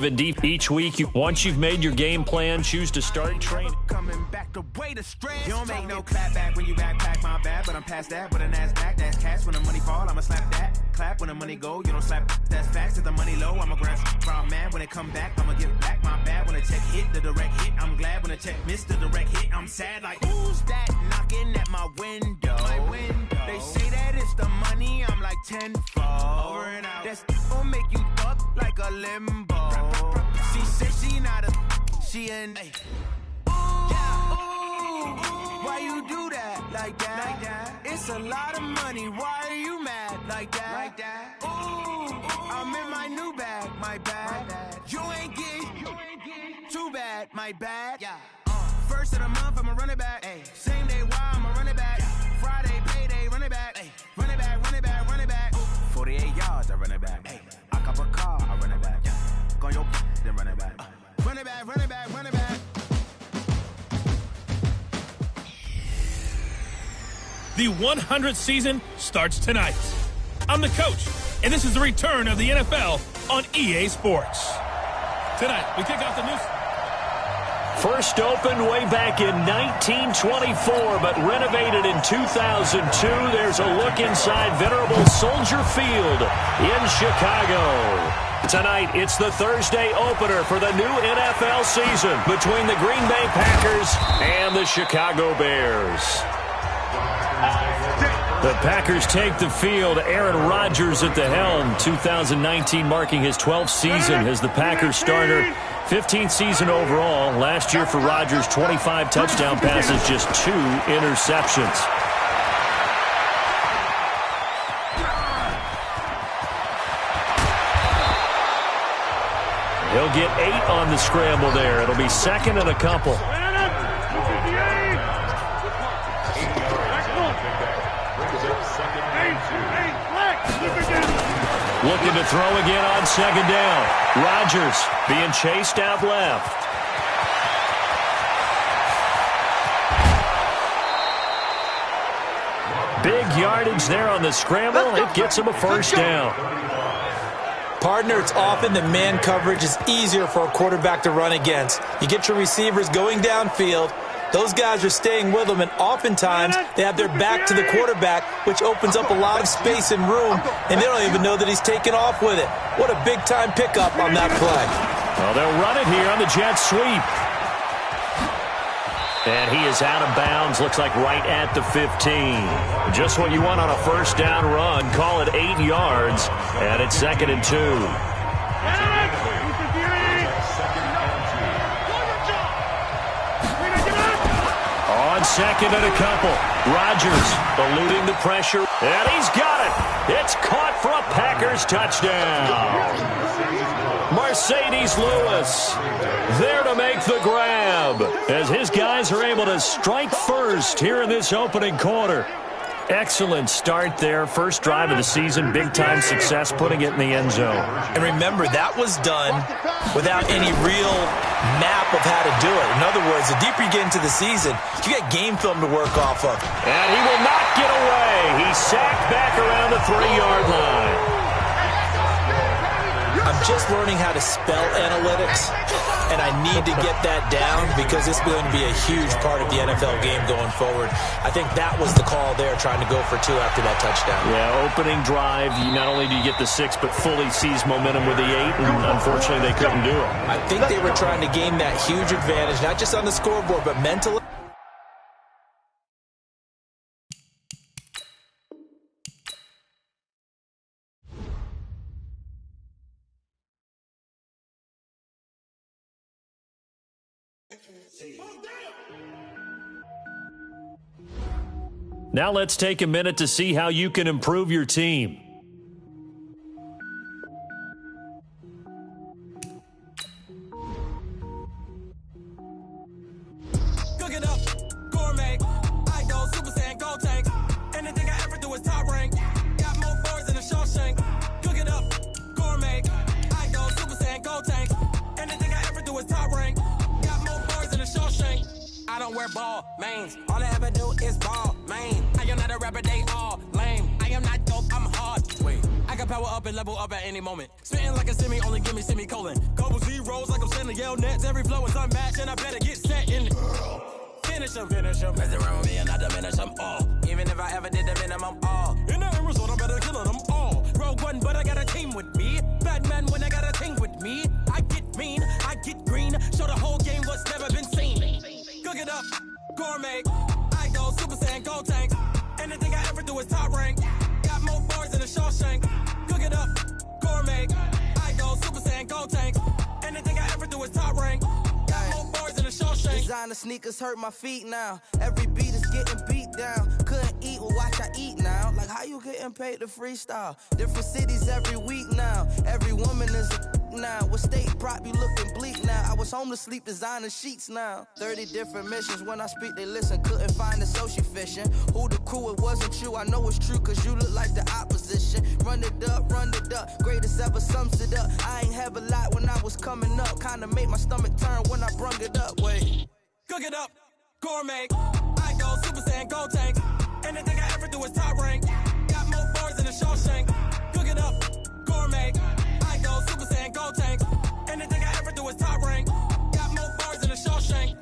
And deep each week, once you've made your game plan, choose to start training. Coming back the way to stress. You don't make no clap back when you backpack, my bad, but I'm past that. With a NASDAQ, that's cash. When the money fall, I'ma slap that. Clap when the money go, you don't slap. That's facts. If the money low, I'ma grab from man. When it come back, I'ma give back my bad. When the check hit, the direct hit, I'm glad. When the check missed the direct hit, I'm sad. Like, who's that knocking at my window? They say that it's the money, I'm like tenfold. Over and out. That's gon' make you fuck like a limbo. She said she not a, she an ay. Why you do that like that? It's a lot of money. Why are you mad like that? Ooh, I'm in my new bag, my bad. You ain't getting too bad, my bad. First of the month, I'ma run it back. Same day, why I'ma run it back. Friday, payday, run it back. Run it back, run it back, run it back. 48 yards, I run it back. I cop a car, I run it back. Go your then run it back. Run it back, run it back, run it back. The 100th season starts tonight. I'm the coach, and this is the return of the NFL on EA Sports. Tonight, we kick off the news. First opened way back in 1924, but renovated in 2002. There's a look inside venerable Soldier Field in Chicago. Tonight, it's the Thursday opener for the new NFL season between the Green Bay Packers and the Chicago Bears. The Packers take the field. Aaron Rodgers at the helm. 2019 marking his 12th season as the Packers starter. 15th season overall. Last year for Rodgers, 25 touchdown passes, just 2 interceptions. He'll get 8 on the scramble there. It'll be second and a couple. Looking to throw again on second down. Rodgers being chased out left. Big yardage there on the scramble. It gets him a first down. Partner, it's often that man coverage is easier for a quarterback to run against. You get your receivers going downfield. Those guys are staying with them, and oftentimes they have their back to the quarterback, which opens up a lot of space and room, and they don't even know that he's taken off with it. What a big-time pickup on that play. Well, they'll run it here on the jet sweep. And he is out of bounds, looks like right at the 15. Just what you want on a first down run. Call it 8 yards, and it's second and 2. On second and a couple. Rodgers eluding the pressure, and he's got it. It's caught for a Packers touchdown. Mercedes Lewis there to make the grab as his guys are able to strike first here in this opening quarter. Excellent start there. First drive of the season, big-time success, putting it in the end zone. And remember, that was done without any real map of how to do it. In other words, the deeper you get into the season, you get game film to work off of. And he will not get away. He's sacked back around the 3-yard line. I'm just learning how to spell analytics, and I need to get that down because it's going to be a huge part of the NFL game going forward. I think that was the call there, trying to go for 2 after that touchdown. Yeah, opening drive, not only do you get the 6, but fully seize momentum with the 8, and unfortunately they couldn't do it. I think they were trying to gain that huge advantage, not just on the scoreboard, but mentally. Now let's take a minute to see how you can improve your team. Cook it up, gourmet. I go Super Saiyan, gold tank. Anything I ever do is top rank. Got more birds than a Shawshank. Cook it up, gourmet. I go Super Saiyan, gold tank. Anything I ever do is top rank. Got more birds than a Shawshank. I don't wear ball mains. All I ever do is ball main. I am not a rapper, they all lame. I am not dope, I'm hard. Wait, I can power up and level up at any moment. Spitting like a semi, only give me semicolon. Couple zeros like I'm sending yell nets. Every flow is unmatched, and I better get set in. Finish them. Mess around with me and I diminish them all. Even if I ever did the minimum, all. In the end result, I'm better killing them all. Rogue one, but I got a team with me. Bad man when I got a team with me. I get mean, I get green. Show the whole game what's never been seen. Cook it up, gourmet. I go Super Saiyan, go tank. Anything I ever do is top rank. Got more bars than a Shawshank. Cook it up, gourmet. I go Super Saiyan, go tank. Anything I ever do is top rank. Got more bars than a Shawshank. Designer sneakers hurt my feet now. Every beat is getting beat down. Couldn't eat, well watch I eat now. Like how you getting paid to freestyle? Different cities every week now. Every woman is a now. What state prop you looking bleak now? I was home to sleep designer sheets now. 30 different missions. When I speak they listen. Couldn't find the social fishing. Who the crew? It wasn't you. I know it's true cause you look like the opposition. Run it up. Greatest ever sums it up. I ain't have a lot when I was coming up. Kinda made my stomach turn when I brung it up. Wait. Cook it up, gourmet. I go Super Saiyan, go tank. Anything I ever do is top rank. Got more bars than a Shawshank. Cook it up, gourmet. I go Super Saiyan, go tank. Anything I ever do is top rank. Got more bars than a Shawshank.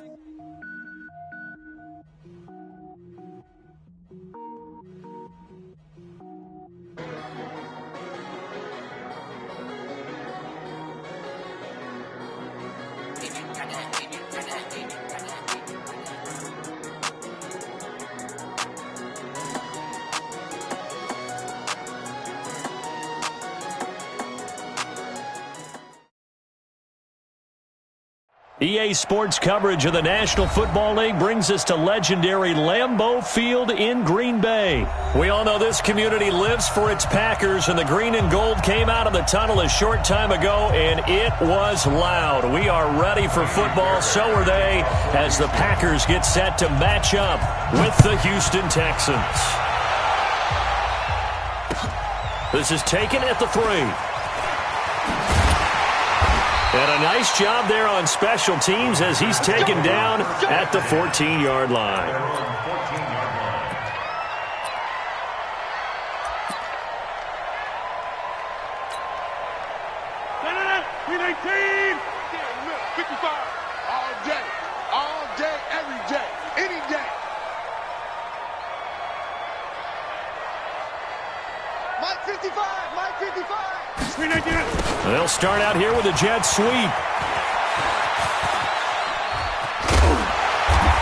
EA Sports coverage of the National Football League brings us to legendary Lambeau Field in Green Bay. We all know this community lives for its Packers, and the green and gold came out of the tunnel a short time ago, and it was loud. We are ready for football, so are they, as the Packers get set to match up with the Houston Texans. This is taken at the 3. And a nice job there on special teams as he's taken down at the 14-yard line. All day, every day, any day. Mike 55. They'll start out here with a jet sweep.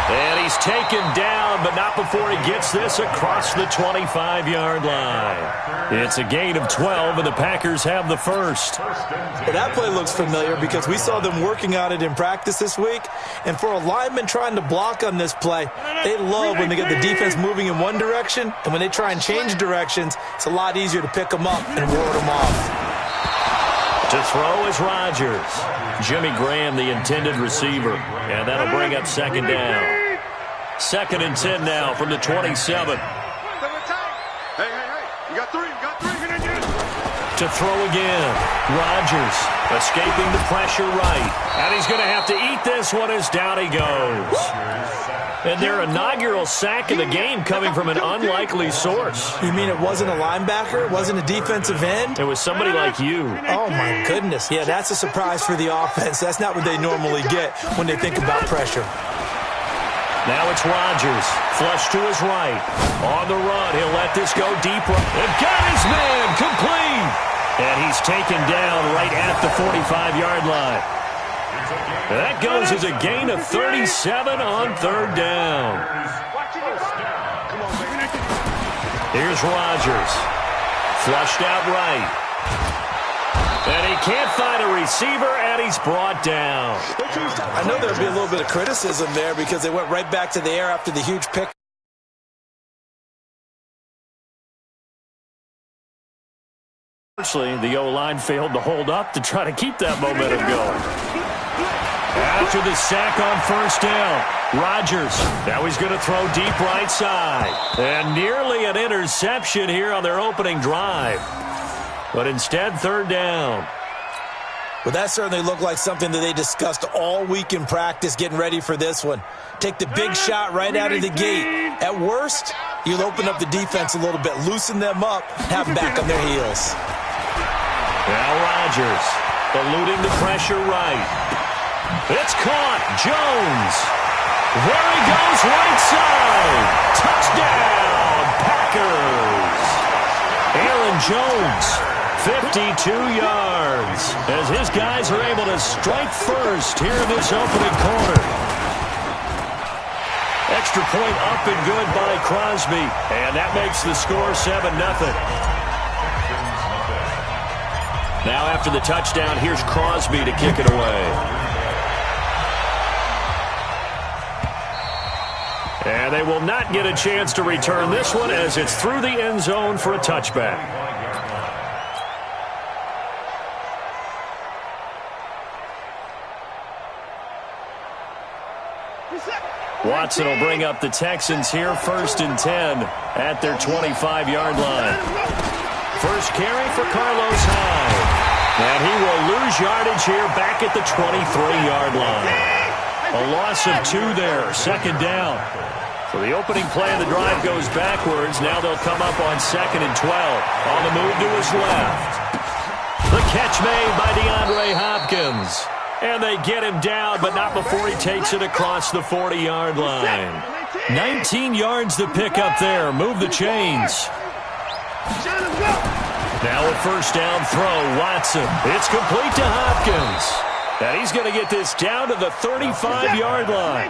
And he's taken down, but not before he gets this across the 25-yard line. It's a gain of 12, and the Packers have the first. Well, that play looks familiar because we saw them working on it in practice this week. And for a lineman trying to block on this play, they love when they get the defense moving in one direction. And when they try and change directions, it's a lot easier to pick them up and ward them off. To throw is Rodgers. Jimmy Graham, the intended receiver. And that'll bring up second down. 2nd and 10 now from the 27. Hey, you got three. To throw again. Rodgers escaping the pressure right. And he's going to have to eat this one as down he goes. And their inaugural sack of the game coming from an unlikely source. You mean it wasn't a linebacker? It wasn't a defensive end? It was somebody like you. Oh, my goodness. Yeah, that's a surprise for the offense. That's not what they normally get when they think about pressure. Now it's Rodgers. Flush to his right. On the run. He'll let this go deep. And got his man complete. And he's taken down right at the 45-yard line. That goes as a gain of 37 on 3rd down. Here's Rodgers. Flushed out right. And he can't find a receiver, and he's brought down. I know there'll be a little bit of criticism there because they went right back to the air after the huge pick. Unfortunately, the O-line failed to hold up to try to keep that momentum going. After the sack on 1st down, Rodgers. Now he's going to throw deep right side. And nearly an interception here on their opening drive. But instead, 3rd down. Well, that certainly looked like something that they discussed all week in practice getting ready for this one. Take the big shot right out of the gate. At worst, you'll open up the defense a little bit, loosen them up, have them back on their heels. Now Rodgers eluding the pressure right. It's caught. Jones. There he goes, right side. Touchdown, Packers. Aaron Jones, 52 yards, as his guys are able to strike first here in this opening quarter. Extra point up and good by Crosby, and that makes the score 7-0. Now after the touchdown, here's Crosby to kick it away. And they will not get a chance to return this one as it's through the end zone for a touchback. Watson will bring up the Texans here, 1st and 10 at their 25-yard line. First carry for Carlos Hyde. And he will lose yardage here back at the 23-yard line. A loss of 2 there, 2nd down. So the opening play of the drive goes backwards. Now they'll come up on 2nd and 12. On the move to his left. The catch made by DeAndre Hopkins. And they get him down, but not before he takes it across the 40-yard line. 19 yards to pick up there. Move the chains. Now a first down throw. Watson. It's complete to Hopkins. And he's going to get this down to the 35-yard line.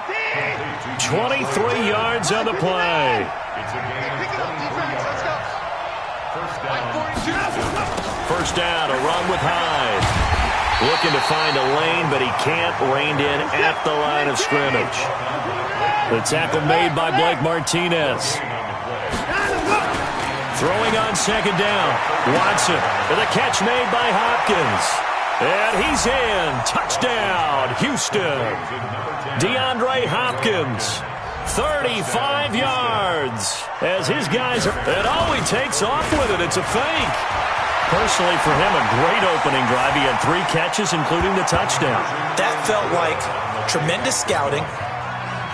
23 yards on the play. First down, a run with Hyde. Looking to find a lane, but he can't. Reined in at the line of scrimmage. The tackle made by Blake Martinez. Throwing on 2nd down. Watson. And the catch made by Hopkins. And he's in. Touchdown, Houston. DeAndre Hopkins. 35 yards. As his guys are... And oh, he takes off with it. It's a fake. Personally, for him, a great opening drive. He had 3 catches, including the touchdown. That felt like tremendous scouting,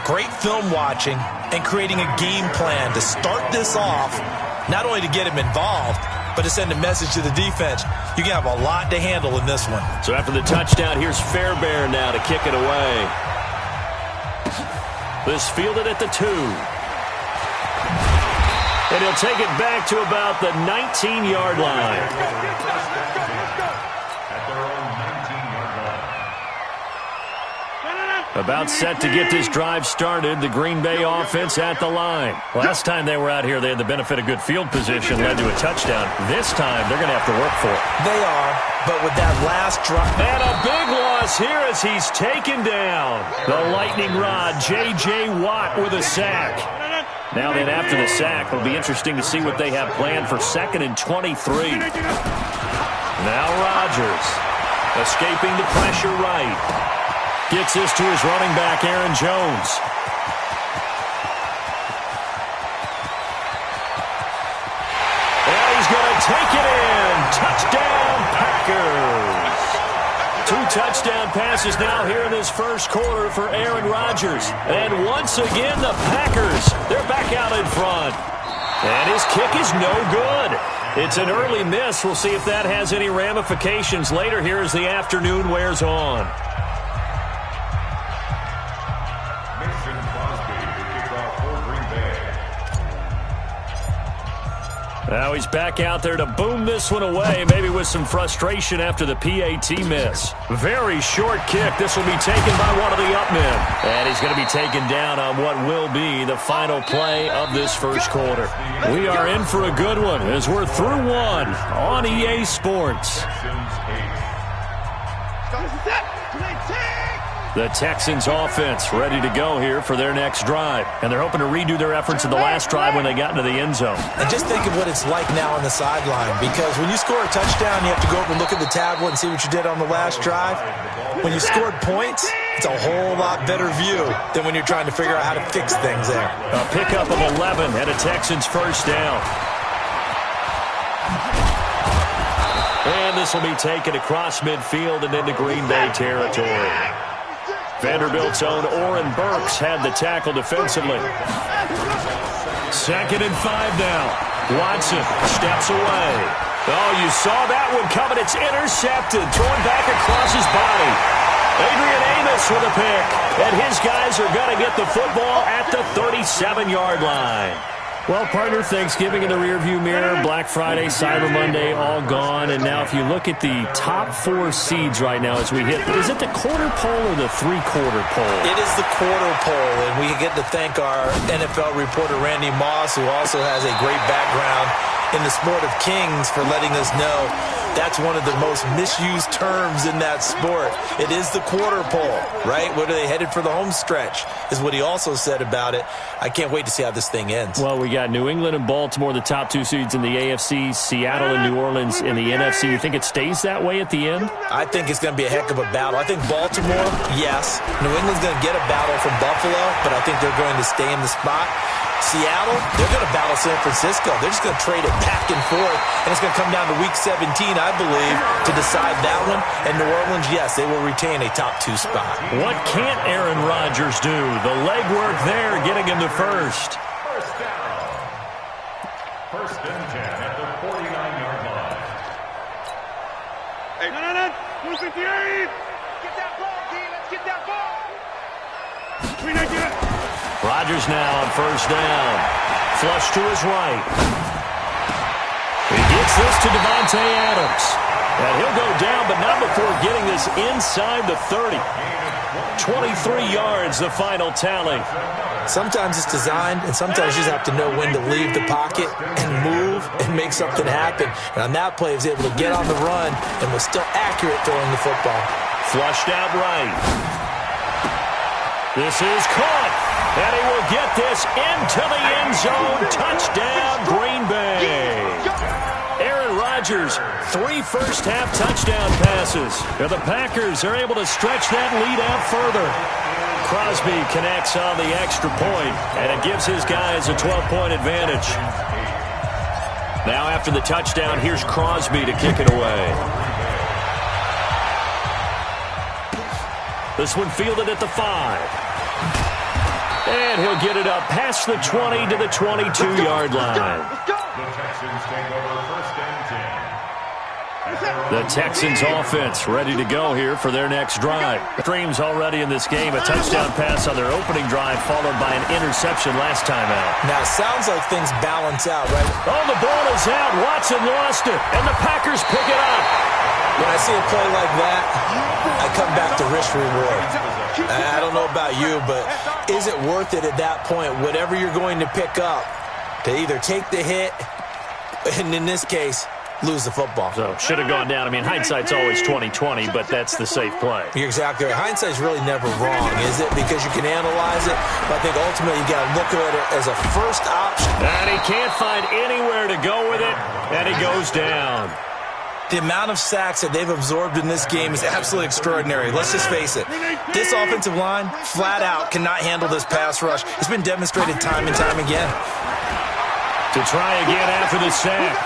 great film watching, and creating a game plan to start this off, not only to get him involved, but to send a message to the defense. You can have a lot to handle in this one. So after the touchdown, here's Fairbairn now to kick it away. This fielded at the 2. And he'll take it back to about the 19-yard line. About set to get this drive started, the Green Bay offense at the line. Last time they were out here, they had the benefit of good field position, led to a touchdown. This time, they're going to have to work for it. They are, but with that last drop. And a big loss here as he's taken down. The lightning rod, J.J. Watt with a sack. Now then, after the sack, it'll be interesting to see what they have planned for 2nd and 23. Now Rodgers, escaping the pressure right. Gets this to his running back, Aaron Jones. And he's going to take it in. Touchdown, Packers. 2 touchdown passes now here in this first quarter for Aaron Rodgers. And once again, the Packers, they're back out in front. And his kick is no good. It's an early miss. We'll see if that has any ramifications later here as the afternoon wears on. Now he's back out there to boom this one away, maybe with some frustration after the PAT miss. Very short kick. This will be taken by one of the up men. And he's going to be taken down on what will be the final play of this first quarter. We are in for a good one as we're through one on EA Sports. The Texans offense ready to go here for their next drive. And they're hoping to redo their efforts in the last drive when they got into the end zone. And just think of what it's like now on the sideline, because when you score a touchdown, you have to go over and look at the tablet and see what you did on the last drive. When you scored points, it's a whole lot better view than when you're trying to figure out how to fix things there. A pickup of 11 and a Texans first down. And this will be taken across midfield and into Green Bay territory. Vanderbilt's own Oren Burks had the tackle defensively. 2nd and 5 now. Watson steps away. Oh, you saw that one coming. It's intercepted. Thrown back across his body. Adrian Amos with a pick. And his guys are going to get the football at the 37-yard line. Well, partner, Thanksgiving in the rearview mirror, Black Friday, Cyber Monday, all gone. And now if you look at the top 4 seeds right now as we hit, is it the quarter pole or the three-quarter pole? It is the quarter pole, and we get to thank our NFL reporter, Randy Moss, who also has a great background in the sport of kings, for letting us know that's one of the most misused terms in that sport. It is the quarter pole, right? What are they headed for the home stretch is what he also said about it. I can't wait to see how this thing ends. Well, we got New England and Baltimore, the top 2 seeds in the AFC, Seattle and New Orleans in the NFC. You think it stays that way at the end? I think it's going to be a heck of a battle. I think Baltimore, yes. New England's going to get a battle from Buffalo, but I think they're going to stay in the spot. Seattle, they're going to battle San Francisco. They're just going to trade it back and forth, and it's going to come down to Week 17, I believe, to decide that one. And New Orleans, yes, they will retain a top 2 spot. What can't Aaron Rodgers do? The legwork there, getting him to first. First and 10 at the 49-yard line. Hey, no, 258. Get that ball, D. Let's get that ball. Rodgers now on first down. Flush to his right. He gets this to Devontae Adams. And he'll go down, but not before getting this inside the 30. 23 yards, the final tally. Sometimes it's designed, and sometimes you just have to know when to leave the pocket and move and make something happen. And on that play, he was able to get on the run and was still accurate throwing the football. Flushed out right. This is caught. And he will get this into the end zone. Touchdown, Green Bay. Aaron Rodgers, 3 first-half touchdown passes. And the Packers are able to stretch that lead out further. Crosby connects on the extra point, and it gives his guys a 12-point advantage. Now after the touchdown, here's Crosby to kick it away. This one fielded at the 5. And he'll get it up past the 20 to the 22-yard line. The Texans take over first and 10. The Texans offense ready to go here for their next drive. Streams already in this game. A touchdown pass on their opening drive followed by an interception last time out. Now, it sounds like things balance out, right? Oh, the ball is out. Watson lost it, and the Packers pick it up. When I see a play like that, I come back to risk reward. I don't know about you, but is it worth it at that point, whatever you're going to pick up, to either take the hit, and in this case, lose the football? So, should have gone down. I mean, hindsight's always 20/20, but that's the safe play. You're exactly right. Hindsight's really never wrong, is it? Because you can analyze it, but I think ultimately you got to look at it as a first option. And he can't find anywhere to go with it, and he goes down. The amount of sacks that they've absorbed in this game is absolutely extraordinary. Let's just face it. This offensive line, flat out, cannot handle this pass rush. It's been demonstrated time and time again. To try again after the sack.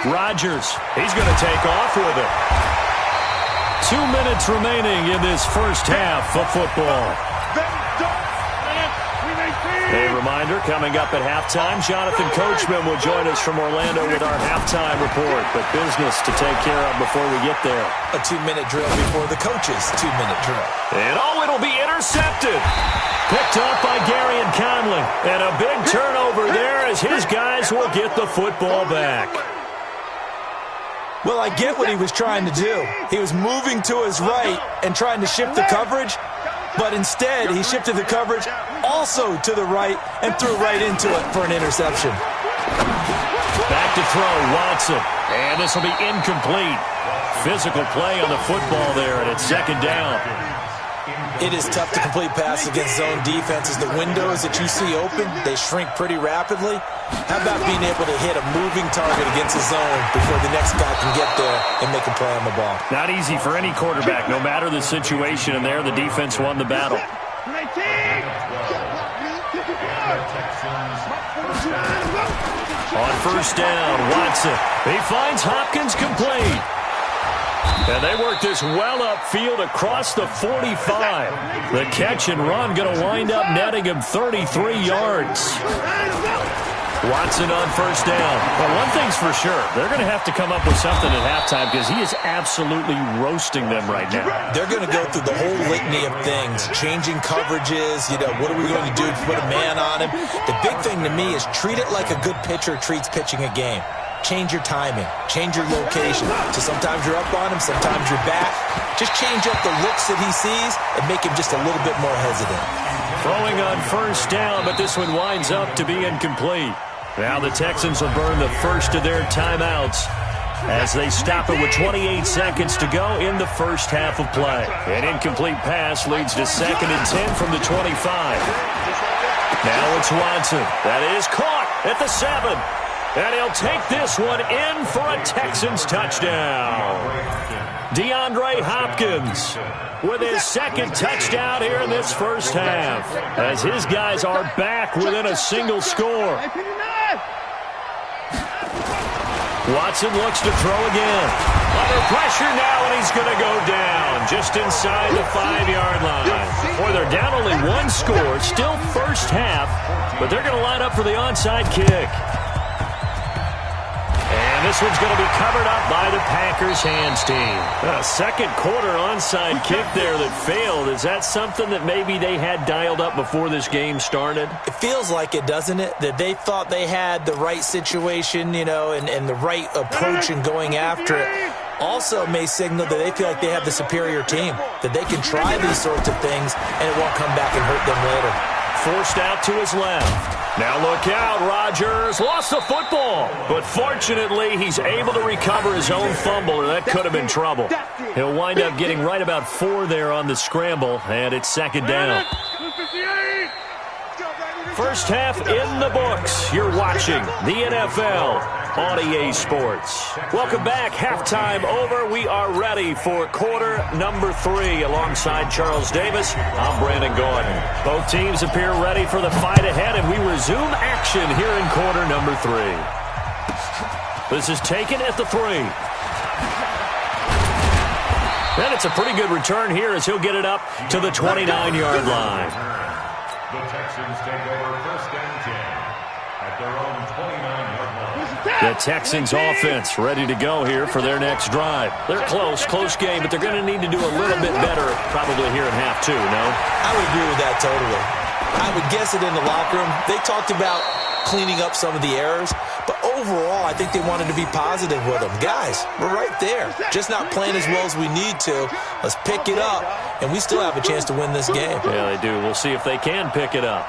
Rodgers, he's going to take off with it. 2 minutes remaining in this first half of football. A reminder, coming up at halftime, Jonathan Coachman will join us from Orlando with our halftime report. But business to take care of before we get there. A 2-minute drill before the coach's 2-minute drill. And it'll be intercepted. Picked up by Gary and Conley. And a big turnover there as his guys will get the football back. Well, I get what he was trying to do. He was moving to his right and trying to shift the coverage. But instead, he shifted the coverage also to the right and threw right into it for an interception. Back to throw, Watson. And this will be incomplete. Physical play on the football there, and it's second down. It is tough to complete passes against zone defenses. The windows that you see open, they shrink pretty rapidly. How about being able to hit a moving target against a zone before the next guy can get there and make a play on the ball? Not easy for any quarterback, no matter the situation, and there the defense won the battle. On first down, Watson. He finds Hopkins complete. And they work this well upfield across the 45. The catch and run going to wind up netting him 33 yards. Watson on first down. Well, one thing's for sure. They're going to have to come up with something at halftime because he is absolutely roasting them right now. They're going to go through the whole litany of things, changing coverages, what are we going to do to put a man on him? The big thing to me is treat it like a good pitcher treats pitching a game. Change your timing, change your location. So sometimes you're up on him, sometimes you're back. Just change up the looks that he sees and make him just a little bit more hesitant. Throwing on first down, but this one winds up to be incomplete. Now the Texans will burn the first of their timeouts as they stop it with 28 seconds to go in the first half of play. An incomplete pass leads to 2nd and 10 from the 25. Now it's Watson. That is caught at the 7. And he'll take this one in for a Texans touchdown. DeAndre Hopkins with his 2nd touchdown here in this first half as his guys are back within a single score. Watson looks to throw again. Under pressure now, and he's going to go down just inside the 5-yard line. Boy, they're down only 1 score, still first half, but they're going to line up for the onside kick. And this one's going to be covered up by the Packers hands team. A second quarter onside kick there that failed. Is that something that maybe they had dialed up before this game started? It feels like it, doesn't it? That they thought they had the right situation, and the right approach in going after it. Also may signal that they feel like they have the superior team, that they can try these sorts of things and it won't come back and hurt them later. Forced out to his left. Now look out, Rodgers lost the football, but fortunately he's able to recover his own fumble, or that could have been trouble. He'll wind up getting right about 4 there on the scramble, and it's 2nd down. First half in the books. You're watching the NFL on EA Sports. Welcome back. Halftime over. We are ready for quarter number 3. Alongside Charles Davis, I'm Brandon Gordon. Both teams appear ready for the fight ahead, and we resume action here in quarter number 3. This is taken at the 3. And it's a pretty good return here as he'll get it up to the 29-yard line. The Texans take over 1st and 10 at their own 29-yard line. The Texans offense ready to go here for their next drive. They're close game, but they're going to need to do a little bit better probably here in half 2, no? I would agree with that totally. I would guess it in the locker room. They talked about cleaning up some of the errors, but overall I think they wanted to be positive with them. Guys, we're right there. Just not playing as well as we need to. Let's pick it up, and we still have a chance to win this game. Yeah, they do. We'll see if they can pick it up.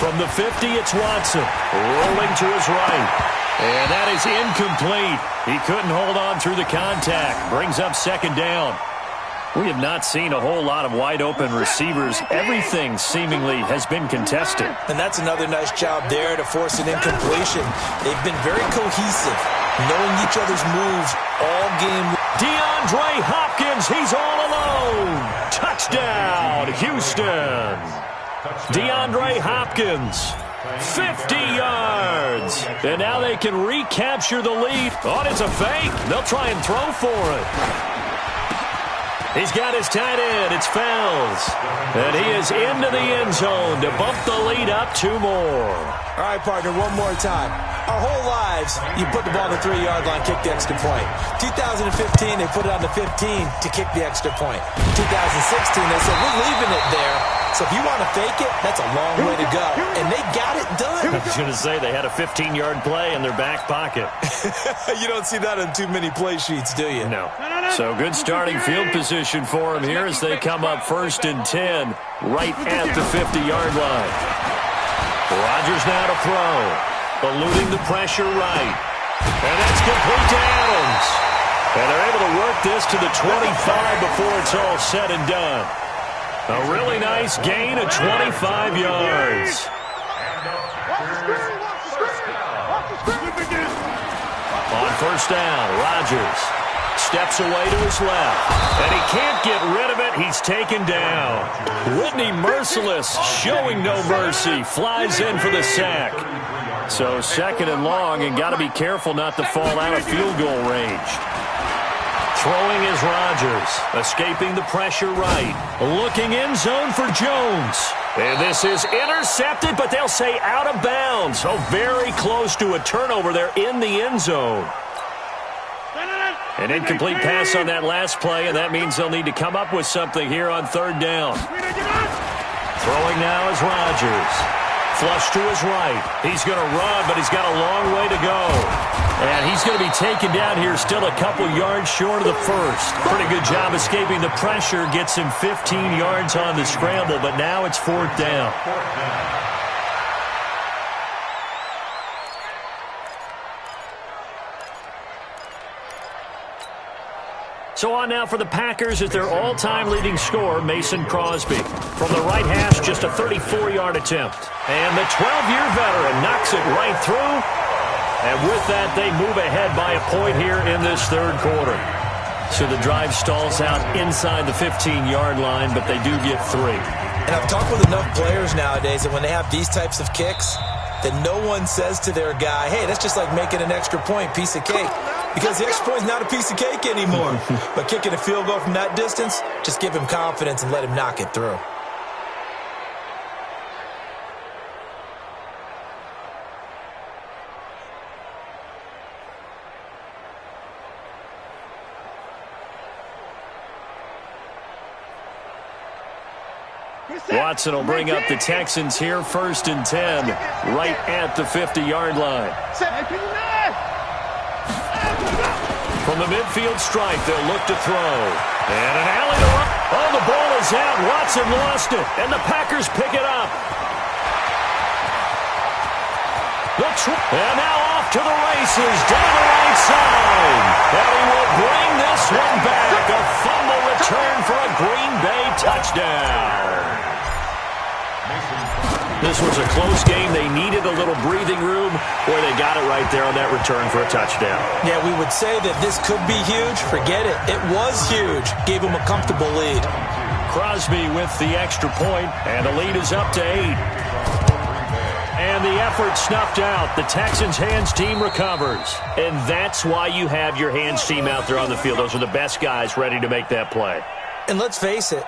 From the 50, it's Watson. Rolling to his right. And that is incomplete. He couldn't hold on through the contact. Brings up 2nd down. We have not seen a whole lot of wide-open receivers. Everything seemingly has been contested. And that's another nice job there to force an incompletion. They've been very cohesive, knowing each other's moves all game. DeAndre Hopkins, he's all alone. Touchdown, Houston. DeAndre Hopkins, 50 yards. And now they can recapture the lead. Oh, it's a fake. They'll try and throw for it. He's got his tight end. It's Fells. And he is into the end zone to bump the lead up 2 more. All right, partner, one more time. Our whole lives, you put the ball on the 3-yard line, kick the extra point. 2015, they put it on the 15 to kick the extra point. 2016, they said, we're leaving it there. So if you want to fake it, that's a long way to go. And they got it done. I was going to say, they had a 15-yard play in their back pocket. You don't see that on too many play sheets, do you? No. So good starting field position for them here as they come up 1st and 10 right at the 50-yard line. Rodgers now to throw. Eluding the pressure right. And that's complete to Adams. And they're able to work this to the 25 before it's all said and done. A really nice gain of 25 yards. On 1st down, Rodgers steps away to his left. And he can't get rid of it. He's taken down. Whitney Merciless, showing no mercy, flies in for the sack. So 2nd and long, and got to be careful not to fall out of field goal range. Throwing is is Rodgers, escaping the pressure right. Looking end zone for Jones. And this is intercepted, but they'll say out of bounds. So very close to a turnover there in the end zone. An incomplete pass on that last play, and that means they'll need to come up with something here on third down. Throwing now is Rodgers. Flush to his right. He's going to run, but he's got a long way to go. And he's going to be taken down here still a couple yards short of the first. Pretty good job escaping the pressure. Gets him 15 yards on the scramble, but now it's fourth down. So on now for the Packers is their all-time leading scorer, Mason Crosby. From the right hash, just a 34-yard attempt. And the 12-year veteran knocks it right through. And with that, they move ahead by a point here in this third quarter. So the drive stalls out inside the 15-yard line, but they do get 3. And I've talked with enough players nowadays that when they have these types of kicks, that no one says to their guy, hey, that's just like making an extra point, piece of cake. Because the extra point is not a piece of cake anymore. But kicking a field goal from that distance, just give him confidence and let him knock it through. Watson will bring up the Texans here, 1st and 10, right at the 50-yard line. From the midfield stripe, they'll look to throw. And an alley to run. Oh, the ball is out. Watson lost it, and the Packers pick it up. And now off to the races, down the right side. And he will bring this one back. A fumble return for a Green Bay touchdown. This was a close game. They needed a little breathing room. Boy, they got it right there on that return for a touchdown. Yeah, we would say that this could be huge. Forget it. It was huge. Gave him a comfortable lead. Crosby with the extra point, and the lead is up to 8. And the effort snuffed out. The Texans' hands team recovers. And that's why you have your hands team out there on the field. Those are the best guys ready to make that play. And let's face it,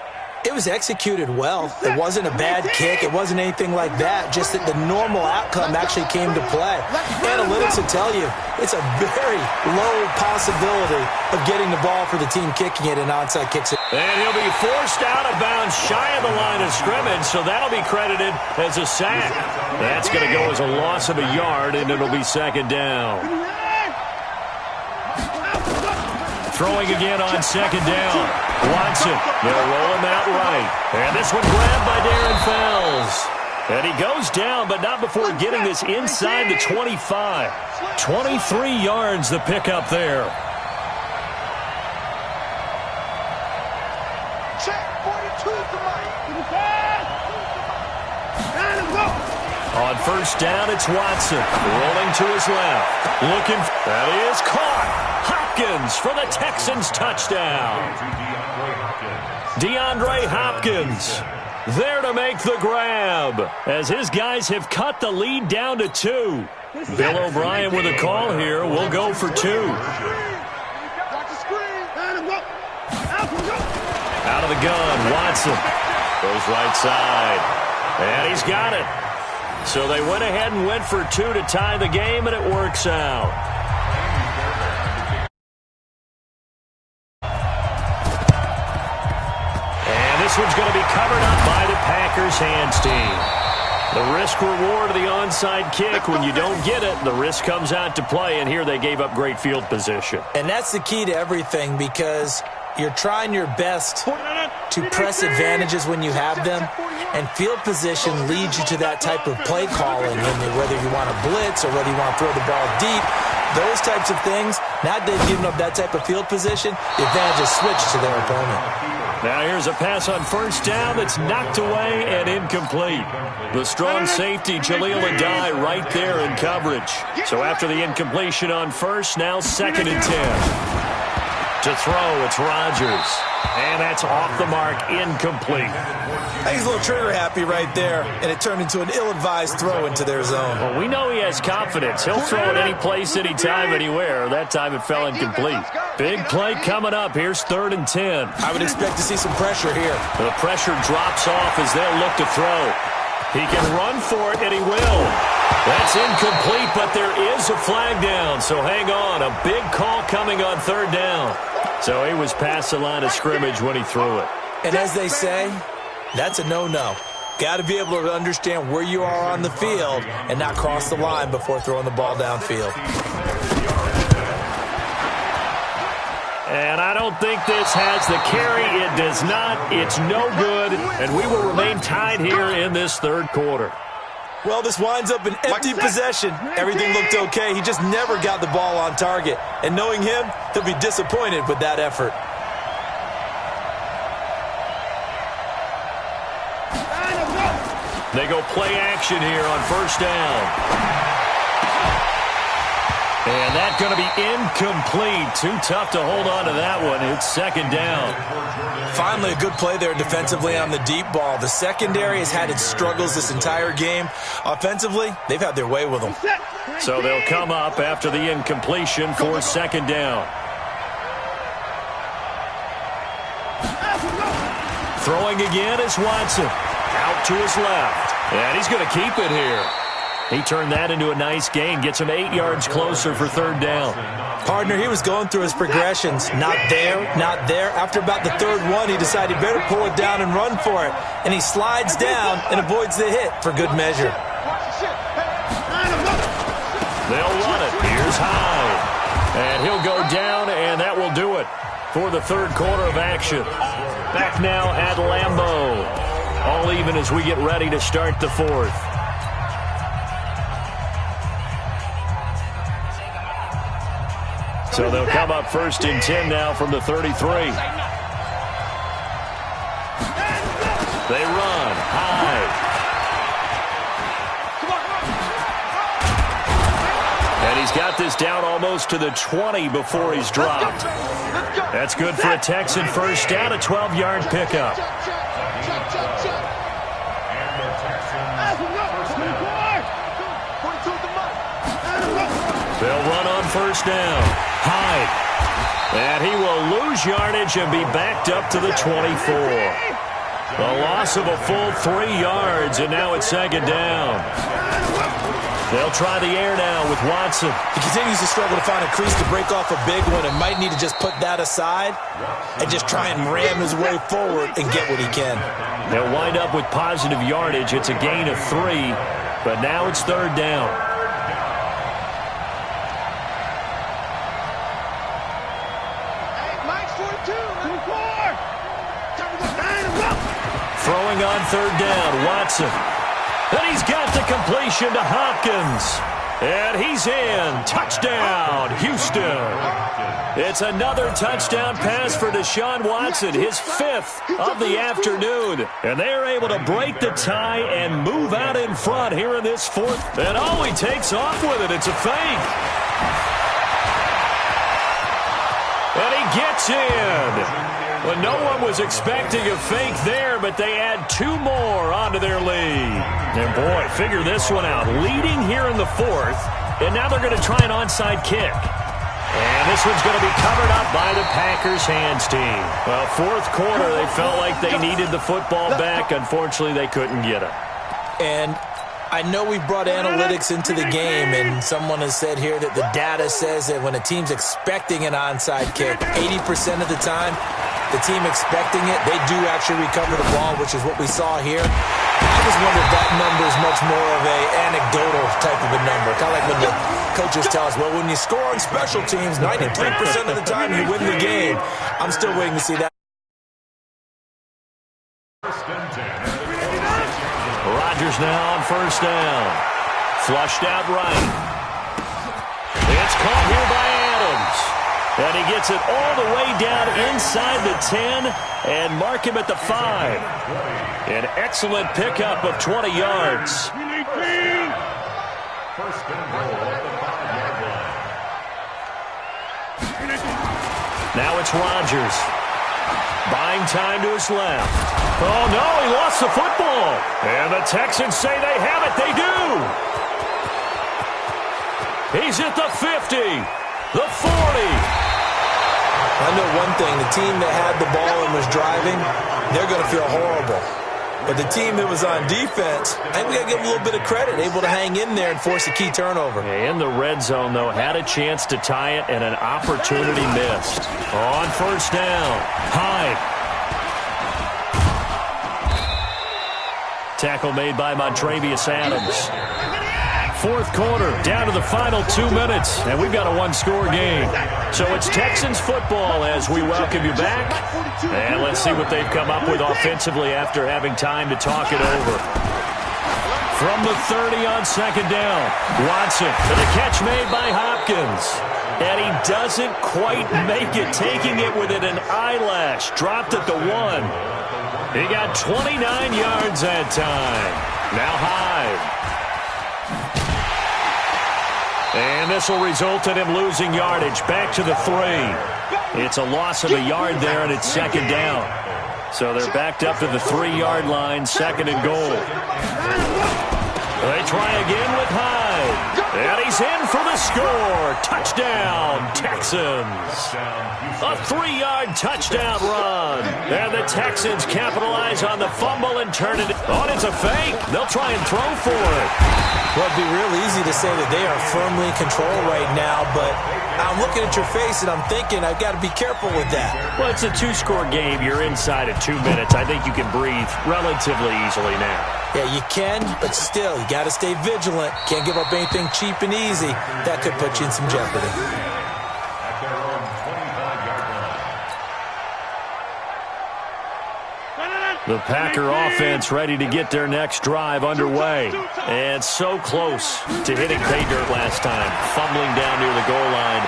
it was executed well. It wasn't a bad kick. It wasn't anything like that. Just that the normal outcome actually came to play. Analytics will tell you it's a very low possibility of getting the ball for the team kicking it and onside kicks it. And he'll be forced out of bounds shy of the line of scrimmage, so that'll be credited as a sack. That's going to go as a loss of a yard, and it'll be 2nd down. Throwing again on 2nd down. Watson, they'll roll him out right. And this one grabbed by Darren Fells. And he goes down, but not before getting this inside the 25. 23 yards the pickup there. On 1st down, it's Watson. Rolling to his left. Looking. That is caught. Hopkins for the Texans touchdown. DeAndre Hopkins there to make the grab as his guys have cut the lead down to 2. Bill O'Brien with a call here. We'll go for 2. Out of the gun, Watson goes right side. And he's got it. So they went ahead and went for 2 to tie the game, and it works out. This one's going to be covered up by the Packers hands team. The risk-reward of the onside kick, when you don't get it, the risk comes out to play, and here they gave up great field position. And that's the key to everything, because you're trying your best to press advantages when you have them, and field position leads you to that type of play calling, and whether you want to blitz or whether you want to throw the ball deep, those types of things. Now they've given up that type of field position, the advantage is switched to their opponent. Now here's a pass on 1st down that's knocked away and incomplete. The strong safety, Jaleel Adai, right there in coverage. So after the incompletion on 1st, now 2nd and 10. To throw, it's Rodgers. And that's off the mark, incomplete. He's a little trigger happy right there, and it turned into an ill-advised throw into their zone. Well, we know he has confidence. He'll throw it any place, anytime, anywhere. That time it fell incomplete. Big play coming up. Here's 3rd and 10. I would expect to see some pressure here. The pressure drops off as they'll look to throw. He can run for it, and he will. That's incomplete, but there is a flag down, so hang on. A big call coming on 3rd down. So he was past the line of scrimmage when he threw it. And as they say, that's a no-no. Got to be able to understand where you are on the field and not cross the line before throwing the ball downfield. And I don't think this has the carry. It does not. It's no good. And we will remain tied here in this 3rd quarter. Well, this winds up an empty possession. Everything looked okay. He just never got the ball on target. And knowing him, he'll be disappointed with that effort. They go play action here on 1st down. And that's going to be incomplete. Too tough to hold on to that one. It's 2nd down. Finally, a good play there defensively on the deep ball. The secondary has had its struggles this entire game. Offensively, they've had their way with them. So they'll come up after the incompletion for 2nd down. Throwing again is Watson. Out to his left. And he's going to keep it here. He turned that into a nice gain. Gets him 8 yards closer for 3rd down. Partner, he was going through his progressions. Not there, not there. After about the 3rd one, he decided he better pull it down and run for it. And he slides down and avoids the hit for good measure. They'll run it. Here's Hyde. And he'll go down, and that will do it for the 3rd quarter of action. Back now at Lambeau. All even as we get ready to start the 4th. So they'll come up 1st and 10 now from the 33. They run. High. And he's got this down almost to the 20 before he's dropped. That's good for a Texan 1st down, a 12-yard pickup. They'll run on 1st down. Hyde. And he will lose yardage and be backed up to the 24. A loss of a full 3 yards, and now it's 2nd down. They'll try the air now with Watson. He continues to struggle to find a crease to break off a big one and might need to just put that aside and just try and ram his way forward and get what he can. They'll wind up with positive yardage. It's a gain of 3, but now it's 3rd down. Throwing on 3rd down, Watson. And he's got the completion to Hopkins. And he's in. Touchdown, Houston. It's another touchdown pass for Deshaun Watson, his 5th of the afternoon. And they're able to break the tie and move out in front here in this 4th. And he takes off with it. It's a fake. And he gets in. Well, no one was expecting a fake there, but they add 2 more onto their lead. And, boy, figure this one out. Leading here in the 4th, and now they're going to try an onside kick. And this one's going to be covered up by the Packers hands team. Well, 4th quarter, they felt like they needed the football back. Unfortunately, they couldn't get it. And I know we've brought analytics into the game, and someone has said here that the data says that when a team's expecting an onside kick, 80% of the time, the team expecting it, they do actually recover the ball, which is what we saw here. I just wonder if that number is much more of a anecdotal type of a number. Kind of like when the coaches tell us, well, when you score on special teams, 93% of the time you win the game. I'm still waiting to see that. Rodgers now on 1st down. Flushed out right. It's caught here by Adams. And he gets it all the way down inside the 10 and mark him at the 5. An excellent pickup of 20 yards. First and goal at the 5-yard line. Now it's Rodgers. Buying time to his left. Oh, no, he lost the football. And the Texans say they have it. They do. He's at the 50, the 40. I know one thing. The team that had the ball and was driving, they're going to feel horrible. But the team that was on defense, I think we got to give them a little bit of credit, able to hang in there and force a key turnover. In the red zone, though, had a chance to tie it and an opportunity missed. On first down, Hyde. Tackle made by Montravius Adams. Fourth quarter, down to the final 2 minutes, and we've got a one-score game. So it's Texans football as we welcome you back. And let's see what they've come up with offensively after having time to talk it over. From the 30 on second down, Watson for the catch made by Hopkins. And he doesn't quite make it, taking it within an eyelash. Dropped at the 1. He got 29 yards that time. Now Hyde. And this will result in him losing yardage back to the 3. It's a loss of a yard there, and it's second down. So they're backed up to the 3-yard line, second and goal. They try again with Hyde. And he's in for the score. Touchdown, Texans. A 3-yard touchdown run. And the Texans capitalize on the fumble and turn it on. It's a fake. They'll try and throw for it. Well, it'd be real easy to say that they are firmly in control right now, but I'm looking at your face and I'm thinking I've got to be careful with that. Well, it's a 2-score game. You're inside of 2 minutes. I think you can breathe relatively easily now. Yeah, you can, but still, you got to stay vigilant. Can't give up anything cheap and easy. That could put you in some jeopardy. At their own 25-yard line. The Packer offense ready to get their next drive underway. And so close to hitting pay dirt last time, fumbling down near the goal line.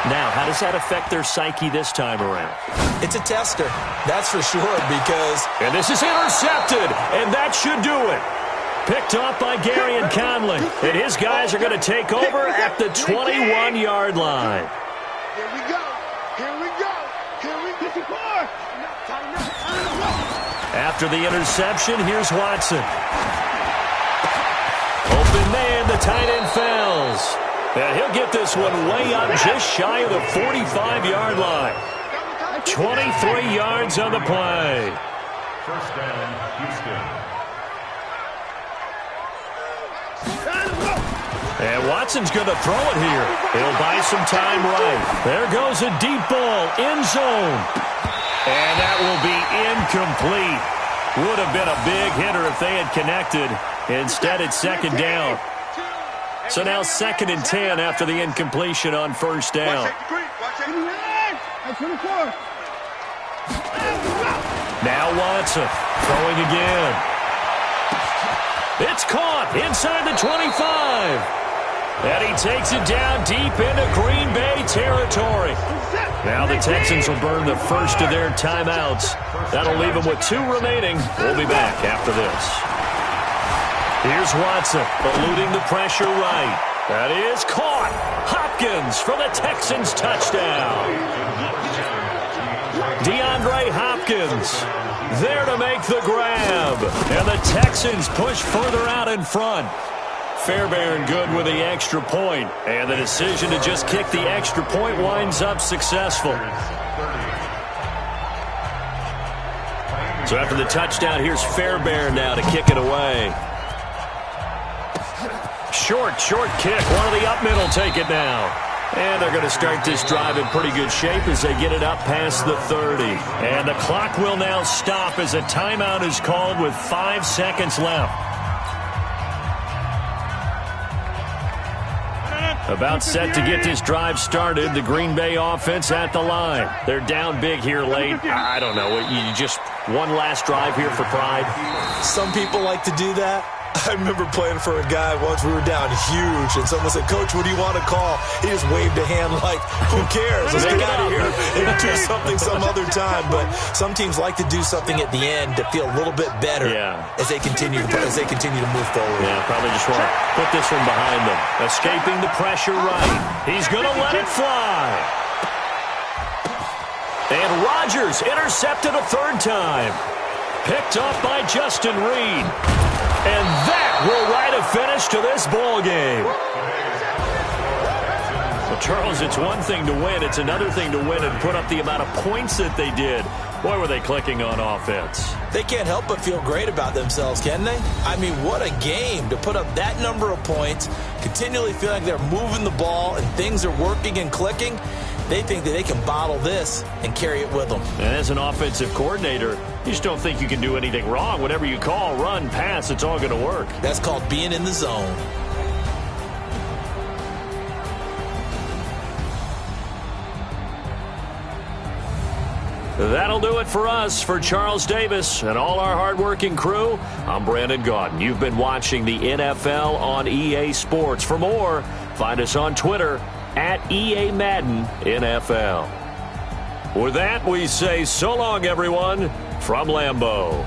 Now, how does that affect their psyche this time around? It's a tester, that's for sure, because... And this is intercepted, and that should do it. Picked off by Gary and Conley, and his guys are going to take over at the 21-yard line. Here we go. Here we go. Here we go. After the interception, here's Watson. Open man, the tight end falls. And he'll get this one way up just shy of the 45-yard line. 23 yards on the play. First down, Houston. And Watson's going to throw it here. He'll buy some time right. There goes a deep ball, end zone. And that will be incomplete. Would have been a big hitter if they had connected. Instead, it's second down. So now second and 10 after the incompletion on first down. Now Watson throwing again. It's caught inside the 25. And he takes it down deep into Green Bay territory. Now the Texans will burn the first of their timeouts. That'll leave them with 2 remaining. We'll be back after this. Here's Watson, eluding the pressure right. That is caught. Hopkins for the Texans touchdown. DeAndre Hopkins there to make the grab. And the Texans push further out in front. Fairbairn good with the extra point. And the decision to just kick the extra point winds up successful. So after the touchdown, here's Fairbairn now to kick it away. Short kick. One of the up middle take it now. And they're going to start this drive in pretty good shape as they get it up past the 30. And the clock will now stop as a timeout is called with 5 seconds left. About set to get this drive started. The Green Bay offense at the line. They're down big here late. I don't know. You just one last drive here for pride? Some people like to do that. I remember playing for a guy once. We were down huge, and someone said, "Coach, what do you want to call?" He just waved a hand like, "Who cares? Let's get out of here and do something some other time." But some teams like to do something at the end to feel a little bit better as they continue to move forward. Yeah, probably just want to put this one behind them. Escaping the pressure right. He's going to let it fly. And Rodgers intercepted a 3rd time. Picked up by Justin Reed. And that will write a finish to this ball game. Charles, it's one thing to win. It's another thing to win and put up the amount of points that they did. Boy, were they clicking on offense. They can't help but feel great about themselves, can they? I mean, what a game to put up that number of points, continually feel like they're moving the ball and things are working and clicking. They think that they can bottle this and carry it with them. And as an offensive coordinator, you just don't think you can do anything wrong. Whatever you call, run, pass, it's all going to work. That's called being in the zone. That'll do it for us. For Charles Davis and all our hardworking crew, I'm Brandon Gaudin. You've been watching the NFL on EA Sports. For more, find us on Twitter at EA Madden NFL. With that, we say so long, everyone, from Lambeau.